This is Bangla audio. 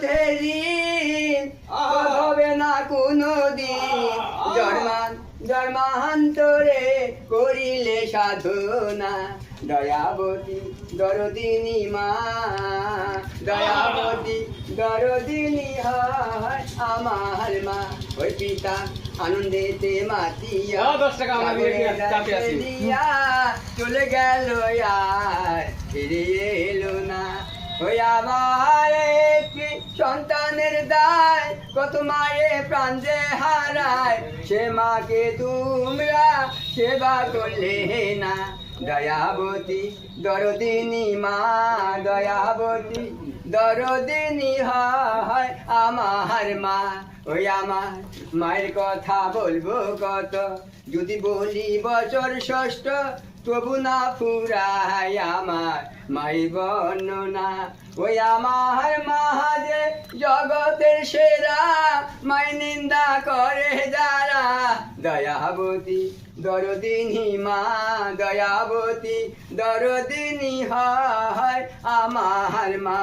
পথের ঋণ শোধ হবে না কোনোদিন। জন্মান্তরে করিলে সাধনা, দয়াবতী দরদিনী মা, দয়াবতী দরদিনী হয় আমার মা। ওই পিতা আনন্দেতে মাতিয়া দিয়া চলে গেল আর ফিরে এলো না। ওই আমার একটি সন্তানের দায়, কত মায়ে প্রাণ যে হারায়, সে মাকে তোমরা সেবা করলে না। দয়াবতী দরদিনী মা, দয়াবতী দরদিনী হয় আমার মা। ওই আমার মায়ের কথা বলবো কত, যদি বলি বছর ষষ্ঠ তবু না ফুরায় আমার মায়ের বর্ণনা। ওই আমার মা যে জগতের সেরা, মায়ের নিন্দা করে যারা, দয়াবতী দরদিনী মা, দয়াবতী দরদিনী হয় আমার মা।